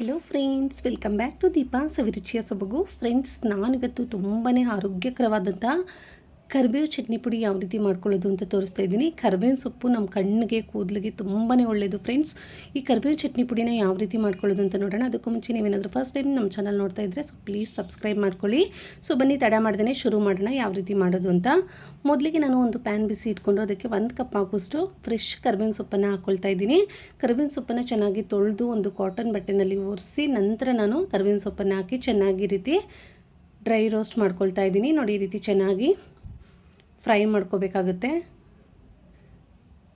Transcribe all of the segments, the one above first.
Hello friends, welcome back to Deepa ಸವಿರುಚಿಯ ಸೊಬಗು. Friends, ನಾನಿವತ್ತು ತುಂಬಾ ಆರೋಗ್ಯಕರವಾದಂಥ ಕರಿಬೇವು ಚಟ್ನಿ ಪುಡಿ ಯಾವ ರೀತಿ ಮಾಡ್ಕೊಳ್ಳೋದು ಅಂತ ತೋರಿಸ್ತಾ ಇದ್ದೀನಿ. ಕರಿಬೇವಿನ ಸೊಪ್ಪು ನಮ್ಮ ಕಣ್ಣಿಗೆ ಕೂದಲಿಗೆ ತುಂಬಾ ಒಳ್ಳೆಯದು ಫ್ರೆಂಡ್ಸ್. ಈ ಕರಿಬೇವು ಚಟ್ನಿ ಪುಡಿನ ಯಾವ ರೀತಿ ಮಾಡ್ಕೊಳ್ಳೋದು ಅಂತ ನೋಡೋಣ. ಅದಕ್ಕೂ ಮುಂಚೆ ನೀವೇನಾದರೂ ಫಸ್ಟ್ ಟೈಮ್ ನಮ್ಮ ಚಾನಲ್ ನೋಡ್ತಾ ಇದ್ದರೆ ಪ್ಲೀಸ್ ಸಬ್ಸ್ಕ್ರೈಬ್ ಮಾಡ್ಕೊಳ್ಳಿ. ಸೊ ಬನ್ನಿ, ತಡ ಮಾಡ್ದೇ ಶುರು ಮಾಡೋಣ ಯಾವ ರೀತಿ ಮಾಡೋದು ಅಂತ. ಮೊದಲಿಗೆ ನಾನು ಒಂದು ಪ್ಯಾನ್ ಬಿಸಿ ಇಟ್ಕೊಂಡು ಅದಕ್ಕೆ 1 ಕಪ್ ಆಗೋಷ್ಟು ಫ್ರೆಶ್ ಕರಿಬೇವಿನ ಸೊಪ್ಪನ್ನು ಹಾಕ್ಕೊಳ್ತಾ ಇದ್ದೀನಿ. ಕರಿಬೇವಿನ ಸೊಪ್ಪನ್ನು ಚೆನ್ನಾಗಿ ತೊಳೆದು ಒಂದು ಕಾಟನ್ ಬಟ್ಟೆನಲ್ಲಿ ಒರೆಸಿ ನಂತರ ನಾನು ಕರಿಬೇವಿನ ಸೊಪ್ಪನ್ನು ಹಾಕಿ ಚೆನ್ನಾಗಿ ಈ ರೀತಿ ಡ್ರೈ ರೋಸ್ಟ್ ಮಾಡ್ಕೊಳ್ತಾ ಇದ್ದೀನಿ. ನೋಡಿ, ಈ ರೀತಿ ಚೆನ್ನಾಗಿ ಫ್ರೈ ಮಾಡ್ಕೋಬೇಕಾಗುತ್ತೆ.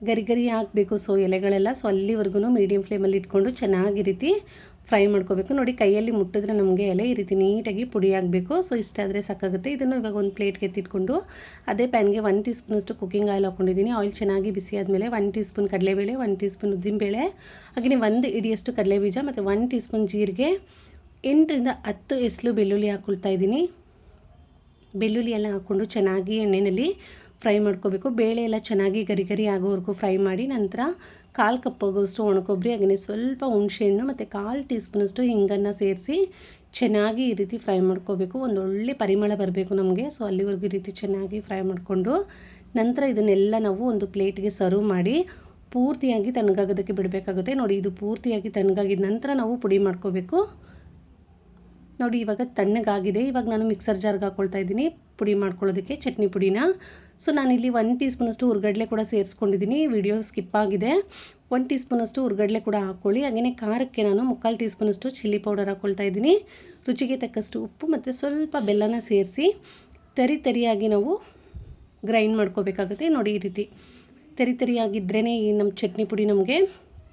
ಗರಿ ಗರಿ ಹಾಕಬೇಕು ಎಲೆಗಳೆಲ್ಲ. ಸೊ ಅಲ್ಲಿವರೆಗೂ ಮೀಡಿಯಮ್ ಫ್ಲೇಮಲ್ಲಿ ಇಟ್ಕೊಂಡು ಚೆನ್ನಾಗಿ ಈ ರೀತಿ ಫ್ರೈ ಮಾಡ್ಕೋಬೇಕು. ನೋಡಿ, ಕೈಯಲ್ಲಿ ಮುಟ್ಟಿದ್ರೆ ನಮಗೆ ಎಲೆ ಈ ರೀತಿ ನೀಟಾಗಿ ಪುಡಿ ಆಗಬೇಕು. ಸೊ ಇಷ್ಟಾದರೆ ಸಾಕಾಗುತ್ತೆ. ಇದನ್ನು ಇವಾಗ ಒಂದು ಪ್ಲೇಟ್ಗೆ ಎತ್ತಿಟ್ಕೊಂಡು ಅದೇ ಪ್ಯಾನ್ಗೆ 1 ಟೀ ಸ್ಪೂನಷ್ಟು ಕುಕ್ಕಿಂಗ್ ಆಯಿಲ್ ಹಾಕ್ಕೊಂಡಿದ್ದೀನಿ. ಆಯಿಲ್ ಚೆನ್ನಾಗಿ ಬಿಸಿ ಆದಮೇಲೆ 1 ಟೀ ಸ್ಪೂನ್ ಕಡಲೆಬೇಳೆ, 1 ಟೀ ಸ್ಪೂನ್ ಉದ್ದಿನಬೇಳೆ, ಹಾಗೆಯೇ 1 ಹಿಡಿಯಷ್ಟು ಕಡಲೆಬೀಜ ಮತ್ತು 1 ಟೀ ಸ್ಪೂನ್ ಜೀರಿಗೆ, 8 ರಿಂದ 10 ಎಸಳು ಬೆಳ್ಳುಳ್ಳಿ ಹಾಕ್ಕೊಳ್ತಾ ಇದ್ದೀನಿ. ಬೆಳ್ಳುಳ್ಳಿ ಎಲ್ಲ ಹಾಕ್ಕೊಂಡು ಚೆನ್ನಾಗಿ ಎಣ್ಣೆಯಲ್ಲಿ ಫ್ರೈ ಮಾಡ್ಕೋಬೇಕು. ಬೇಳೆ ಎಲ್ಲ ಚೆನ್ನಾಗಿ ಗರಿ ಗರಿ ಆಗೋವರೆಗೂ ಫ್ರೈ ಮಾಡಿ ನಂತರ 1/4 ಕಪ್ ಆಗೋಷ್ಟು ಒಣಕೊಬ್ಬರಿ, ಹಾಗೆಯೇ ಸ್ವಲ್ಪ ಹುಣಸೆಹಣ್ಣು ಮತ್ತು 1/4 ಟೀ ಸ್ಪೂನಷ್ಟು ಹಿಂಗನ್ನು ಸೇರಿಸಿ ಚೆನ್ನಾಗಿ ಈ ರೀತಿ ಫ್ರೈ ಮಾಡ್ಕೋಬೇಕು. ಒಂದು ಒಳ್ಳೆ ಪರಿಮಳ ಬರಬೇಕು ನಮಗೆ. ಸೊ ಅಲ್ಲಿವರೆಗೂ ಈ ರೀತಿ ಚೆನ್ನಾಗಿ ಫ್ರೈ ಮಾಡಿಕೊಂಡು ನಂತರ ಇದನ್ನೆಲ್ಲ ನಾವು ಒಂದು ಪ್ಲೇಟ್ಗೆ ಸರ್ವ್ ಮಾಡಿ ಪೂರ್ತಿಯಾಗಿ ತಣ್ಣಗಾಗೋದಕ್ಕೆ ಬಿಡಬೇಕಾಗುತ್ತೆ. ನೋಡಿ, ಇದು ಪೂರ್ತಿಯಾಗಿ ತಣ್ಣಗಾಗಿದ ನಂತರ ನಾವು ಪುಡಿ ಮಾಡ್ಕೋಬೇಕು. ನೋಡಿ, ಇವಾಗ ತಣ್ಣಗಾಗಿದೆ. ಇವಾಗ ನಾನು ಮಿಕ್ಸರ್ ಜಾರ್ಗೆ ಹಾಕ್ಕೊಳ್ತಾ ಇದ್ದೀನಿ ಪುಡಿ ಮಾಡ್ಕೊಳ್ಳೋದಕ್ಕೆ ಚಟ್ನಿ ಪುಡಿನ. ಸೊ ನಾನಿಲ್ಲಿ 1 ಟೀ ಸ್ಪೂನಷ್ಟು ಹುರ್ಗಡ್ಲೆ ಕೂಡ ಸೇರಿಸ್ಕೊಂಡಿದ್ದೀನಿ. ವಿಡಿಯೋ ಸ್ಕಿಪ್ ಆಗಿದೆ. 1 ಟೀ ಸ್ಪೂನಷ್ಟು ಹುರ್ಗಡ್ಲೆ ಕೂಡ ಹಾಕ್ಕೊಳ್ಳಿ. ಹಾಗೆಯೇ ಖಾರಕ್ಕೆ ನಾನು 3/4 ಟೀ ಸ್ಪೂನಷ್ಟು ಚಿಲ್ಲಿ ಪೌಡರ್ ಹಾಕ್ಕೊಳ್ತಾ ಇದ್ದೀನಿ. ರುಚಿಗೆ ತಕ್ಕಷ್ಟು ಉಪ್ಪು ಮತ್ತು ಸ್ವಲ್ಪ ಬೆಲ್ಲನ ಸೇರಿಸಿ ತರಿಯಾಗಿ ನಾವು ಗ್ರೈಂಡ್ ಮಾಡ್ಕೋಬೇಕಾಗುತ್ತೆ. ನೋಡಿ, ಈ ರೀತಿ ತರಿಯಾಗಿದ್ರೇ ಈ ನಮ್ಮ ಚಟ್ನಿ ಪುಡಿ ನಮಗೆ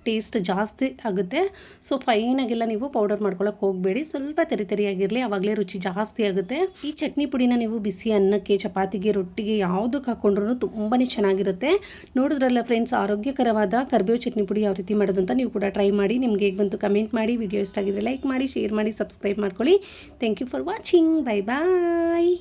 ಟೇಸ್ಟ್ ಜಾಸ್ತಿ ಆಗುತ್ತೆ. ಸೊ ಫೈನಾಗೆಲ್ಲ ನೀವು ಪೌಡರ್ ಮಾಡ್ಕೊಳ್ಳೋಕೆ ಹೋಗಬೇಡಿ. ಸ್ವಲ್ಪ ತರಿಯಾಗಿರಲಿ, ಆವಾಗಲೇ ರುಚಿ ಜಾಸ್ತಿ ಆಗುತ್ತೆ. ಈ ಚಟ್ನಿ ಪುಡಿನ ನೀವು ಬಿಸಿ ಅನ್ನಕ್ಕೆ, ಚಪಾತಿಗೆ, ರೊಟ್ಟಿಗೆ ಯಾವುದಕ್ಕೆ ಹಾಕ್ಕೊಂಡ್ರೂ ತುಂಬಾ ಚೆನ್ನಾಗಿರುತ್ತೆ. ನೋಡಿದ್ರಲ್ಲ ಫ್ರೆಂಡ್ಸ್, ಆರೋಗ್ಯಕರವಾದ ಕರಿಬೇವು ಚಟ್ನಿ ಪುಡಿ ಯಾವ ರೀತಿ ಮಾಡೋದು ಅಂತ ನೀವು ಕೂಡ ಟ್ರೈ ಮಾಡಿ. ನಿಮಗೆ ಹೇಗೆ ಬಂತು ಕಮೆಂಟ್ ಮಾಡಿ. ವಿಡಿಯೋ ಇಷ್ಟ ಆಗಿದ್ರೆ ಲೈಕ್ ಮಾಡಿ, ಶೇರ್ ಮಾಡಿ, ಸಬ್ಸ್ಕ್ರೈಬ್ ಮಾಡ್ಕೊಳ್ಳಿ. Thank you for watching. Bye bye.